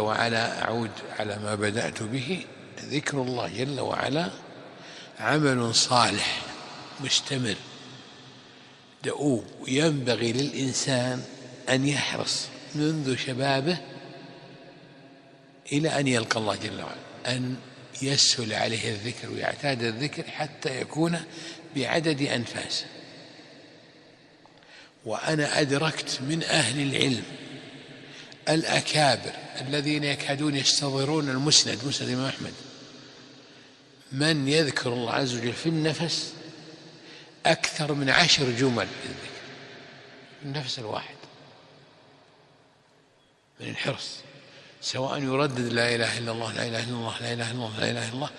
وعلا، أعود على ما بدأت به، ذكر الله جل وعلا عمل صالح مستمر دؤوب، ينبغي للإنسان أن يحرص منذ شبابه إلى أن يلقى الله جل وعلا أن يسهل عليه الذكر ويعتاد الذكر حتى يكون بعدد أنفاسه. وأنا أدركت من أهل العلم الأكابر الذين يكادون يستظهرون المسند، مسند الإمام أحمد، من يذكر الله عز وجل في النفس أكثر من 10 جمل للذكر في النفس الواحد، من الحرص، سواء يردد لا إله إلا الله لا إله إلا الله لا إله إلا الله لا إله إلا الله،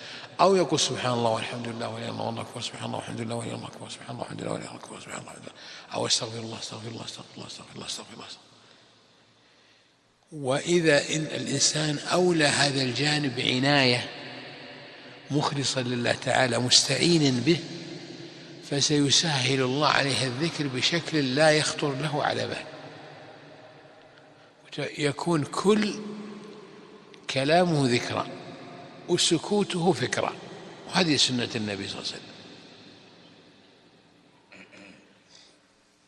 أو يقول سبحان الله والحمد لله ولا إله إلا الله والله أكبر سبحان الله والحمد لله ولا إله إلا الله أكبر سبحان الله والحمد لله ولا إله إلا الله أكبر سبحان الله والحمد لله، أو استغفر الله استغفر الله استغفر الله استغفر الله استغفر الله. وإذا إن الإنسان أولى هذا الجانب عناية مخلصا لله تعالى مستعينا به، فسيسهل الله عليه الذكر بشكل لا يخطر له على بال، يكون كل كلامه ذكرى وسكوته فكرة، وهذه سنة النبي صلى الله عليه وسلم.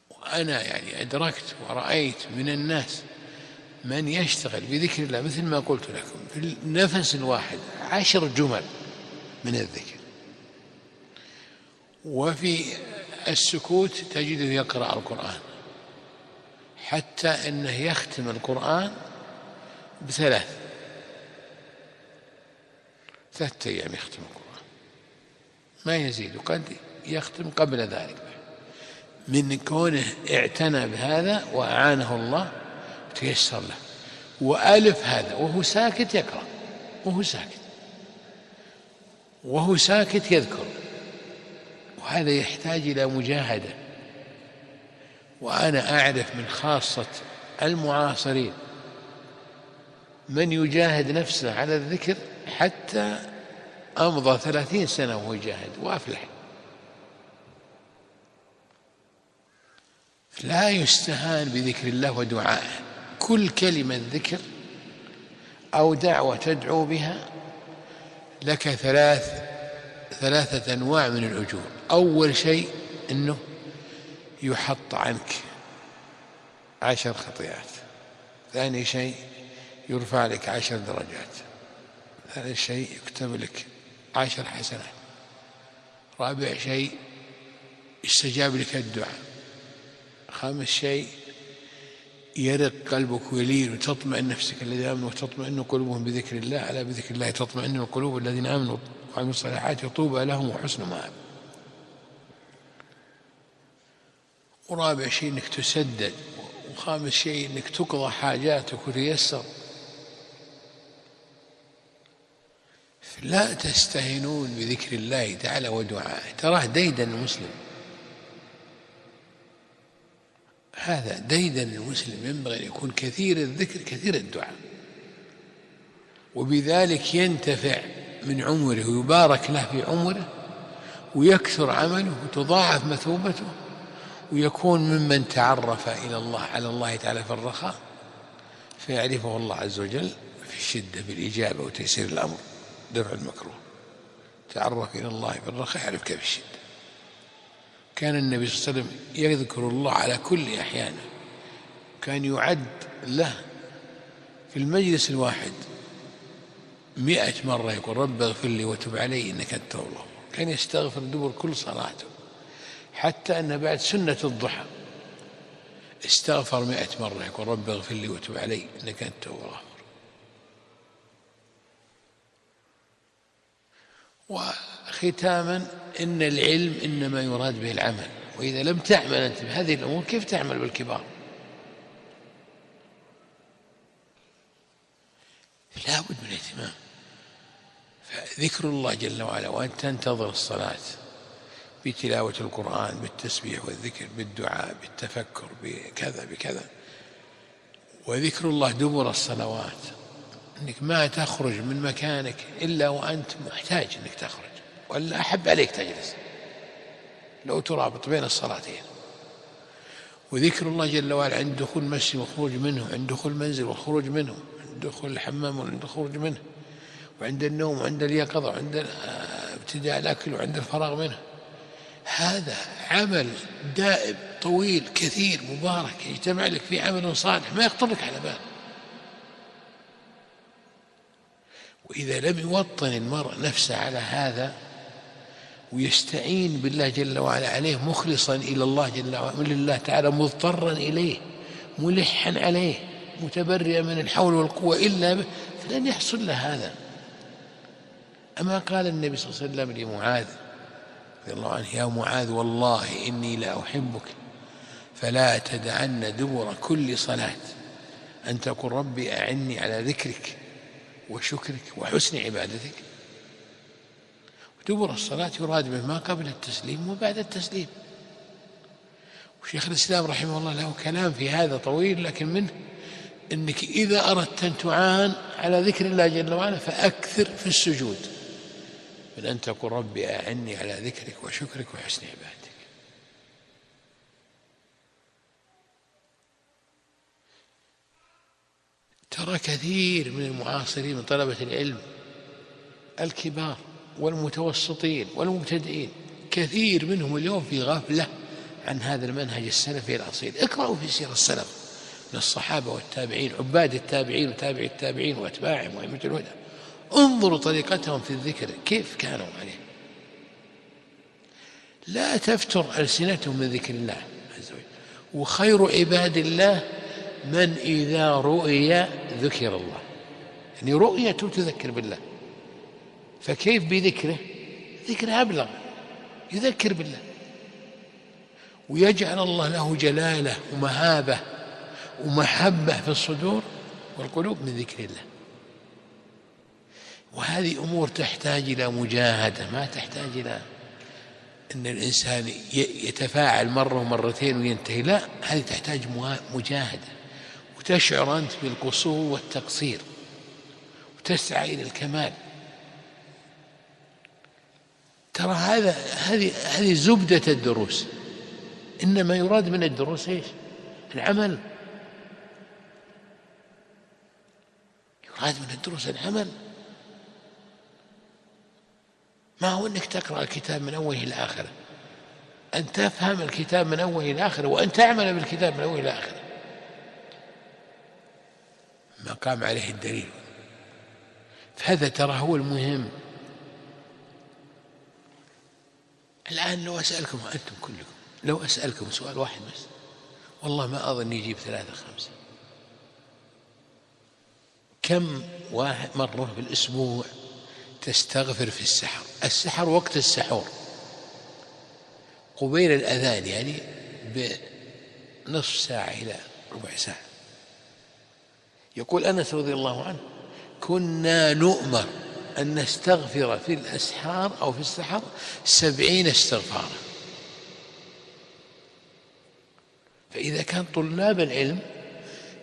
وأنا يعني أدركت ورأيت من الناس من يشتغل بذكر الله مثل ما قلت لكم في النفس الواحد 10 جمل من الذكر، وفي السكوت تجده يقرأ القرآن، حتى أنه يختم القرآن ب3 أيام يختم القرآن ما يزيد، قد يختم قبل ذلك من كونه اعتنى بهذا وأعانه الله تيسر له. وألف هذا وهو ساكت يقرأ، وهو ساكت يذكر، وهذا يحتاج إلى مجاهدة. وأنا أعرف من خاصة المعاصرين من يجاهد نفسه على الذكر حتى أمضى 30 سنة وهو يجاهد وأفلح. لا يستهان بذكر الله ودعائه، كل كلمة ذكر أو دعوة تدعو بها لك 3 أنواع من الأجور. أول شيء أنه يحط عنك 10 خطيئات، ثاني شيء يرفع لك 10 درجات، ثالث شيء يكتب لك 10 حسنات، رابع شيء يستجاب لك الدعاء، خامس شيء يرق قلبك ويلين وتطمئن نفسك الذين آمنوا وتطمئن قلوبهم بذكر الله، ألا بذكر الله تطمئن القلوب الذين آمنوا وعملوا الصالحات طوبى لهم وحسن مآب. ورابع شيء انك تسدد، وخامس شيء انك تقضى حاجاتك وتيسر. لا تستهينون بذكر الله تعالى ودعائه، تراه ديدن المسلم، هذا ديدن المسلم، ينبغي أن يكون كثير الذكر كثير الدعاء، وبذلك ينتفع من عمره ويبارك له في عمره ويكثر عمله وتضاعف مثوبته، ويكون ممن تعرف إلى الله على الله تعالى في الرخاء فيعرفه الله عز وجل في الشدة بالإجابة وتيسير الأمر دفع المكروه. تعرف إلى الله في الرخاء يعرفك في الشدة. كان النبي صلى الله عليه وسلم يذكر الله على كل أحيانه، كان يعد له في المجلس الواحد 100 مرة يقول رب اغفر لي وتب علي إنك أنت التواب الرحيم. كان يستغفر دبر كل صلاته، حتى أن بعد سنة الضحى استغفر 100 مرة يقول رب اغفر لي وتب علي إنك أنت التواب الرحيم. وختاما إن العلم إنما يراد به العمل، وإذا لم تعمل أنت بهذه الأمور كيف تعمل بالكبار؟ لا بد من اهتمام. فذكر الله جل وعلا وأن تنتظر الصلاة بتلاوة القرآن بالتسبيح والذكر بالدعاء بالتفكر بكذا بكذا، وذكر الله دبر الصلوات، أنك ما تخرج من مكانك إلا وأنت محتاج أنك تخرج، ولا أحب عليك تجلس لو ترابط بين الصلاتين. وذكر الله جل وعلا عند دخول المسجد والخروج منه، عند دخول المنزل والخروج منه، دخول الحمام والخروج منه، وعند النوم وعند اليقظة وعند ابتداء الأكل وعند الفراغ منه. هذا عمل دائم طويل كثير مبارك يجتمع لك في عمل صالح ما يخطر لك على بال. وإذا لم يوطن المرء نفسه على هذا ويستعين بالله جل وعلا عليه مخلصا إلى الله جل وعلا لله تعالى مضطرا إليه ملحا عليه متبرئا من الحول والقوة إلا به، فلن يحصل له هذا. أما قال النبي صلى الله عليه وسلم لمعاذ رضي الله عنه: يا معاذ والله إني لأحبك فلا تدعن دبر كل صلاة أن تقول ربي أعني على ذكرك وشكرك وحسن عبادتك. دبر الصلاة يراد به ما قبل التسليم وبعد التسليم. وشيخ الإسلام رحمه الله له كلام في هذا طويل، لكن منه أنك إذا أردت أن تعان على ذكر الله جل وعلا فأكثر في السجود من أن تقول ربي أعني على ذكرك وشكرك وحسن عبادتك. ترى كثير من المعاصرين من طلبة العلم الكبار والمتوسطين والمبتدئين كثير منهم اليوم في غفلة عن هذا المنهج السلفي الأصيل. اقرأوا في سير السلف من الصحابة والتابعين، عباد التابعين وتابع التابعين وأتباعهم وأئمة الهدى، انظروا طريقتهم في الذكر كيف كانوا عليه. لا تفتر ألسنتهم من ذكر الله عز وجل. وخير عباد الله من إذا رؤي ذكر الله، يعني رؤيته تذكر بالله، فكيف بذكره؟ ذكر أبلغ، يذكر بالله ويجعل الله له جلالة ومهابة ومحبة في الصدور والقلوب من ذكر الله. وهذه أمور تحتاج إلى مجاهدة، ما تحتاج إلى أن الإنسان يتفاعل مرة ومرتين وينتهي، لا، هذه تحتاج مجاهدة، وتشعر أنت بالقصور والتقصير وتسعى إلى الكمال. ترى هذه زبدة الدروس، إنما يراد من الدروس إيش؟ العمل. يراد من الدروس العمل، ما هو أنك تقرأ الكتاب من أوله إلى آخره، أن تفهم الكتاب من أوله إلى آخره وأن تعمل بالكتاب من أوله إلى آخره ما قام عليه الدليل. فهذا ترى هو المهم. الآن لو أسألكم أنتم كلكم، لو أسألكم سؤال واحد بس، والله ما أظن يجيب 3 5، كم واحد مرة في الأسبوع تستغفر في السحر؟ السحر وقت السحور قبيل الأذان، يعني بنصف ساعة إلى ربع ساعة. يقول أنس رضي الله عنه: كنا نؤمر أن نستغفر في الأسحار أو في السحر 70 استغفارا. فإذا كان طلاب العلم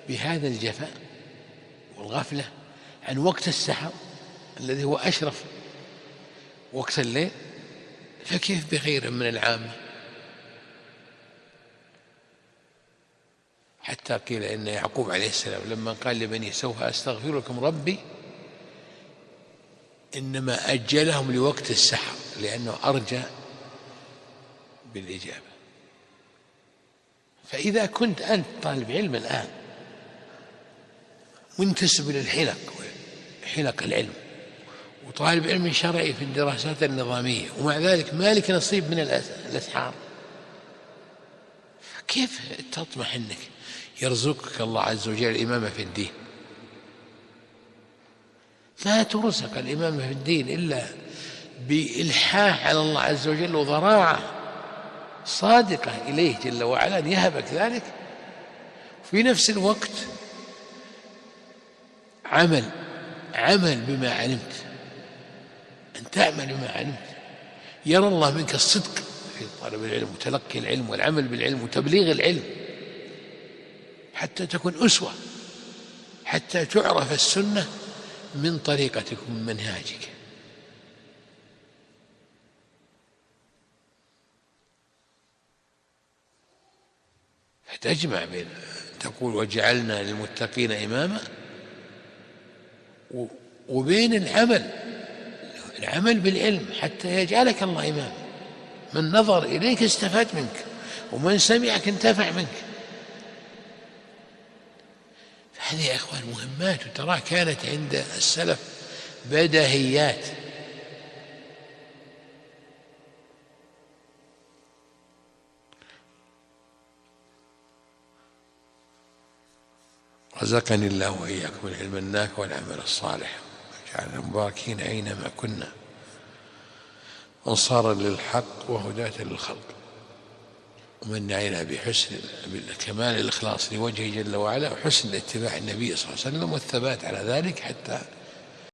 بهذا الجفاء والغفلة عن وقت السحر الذي هو أشرف وقت الليل، فكيف بغير من العامة؟ حتى قيل إن يعقوب عليه السلام لما قال لبنيه سوف أستغفر لكم ربي إنما أجلهم لوقت السحر لأنه أرجى بالإجابة. فإذا كنت أنت طالب علم الآن منتسب للحلق حلق العلم وطالب علم شرعي في الدراسات النظامية ومع ذلك مالك نصيب من الأسحار، كيف تطمح أنك يرزقك الله عز وجل الإمامة في الدين؟ ما ترزق الإمامة في الدين إلا بإلحاح على الله عز وجل وضراعة صادقة إليه جل وعلا أن يهبك ذلك، في نفس الوقت عمل بما علمت، أن تعمل بما علمت. يرى الله منك الصدق في طلب العلم وتلقي العلم والعمل بالعلم وتبليغ العلم حتى تكون أسوة، حتى تعرف السنة من طريقتك ومن منهاجك. فتجمع بين تقول وجعلنا للمتقين إماما وبين العمل بالعلم حتى يجعلك الله إمام. من نظر إليك استفاد منك، ومن سمعك انتفع منك. فهذه يا إخوان مهمات، وترى كانت عند السلف بديهيات. رزقني الله وإياكم العلم النافع والعمل الصالح، وجعلنا مباركين أينما كنا، أنصارا للحق وهداة للخلق، ومن علينا بكمال الإخلاص لوجهه جل وعلا، وحسن اتباع النبي صلى الله عليه وسلم، والثبات على ذلك حتى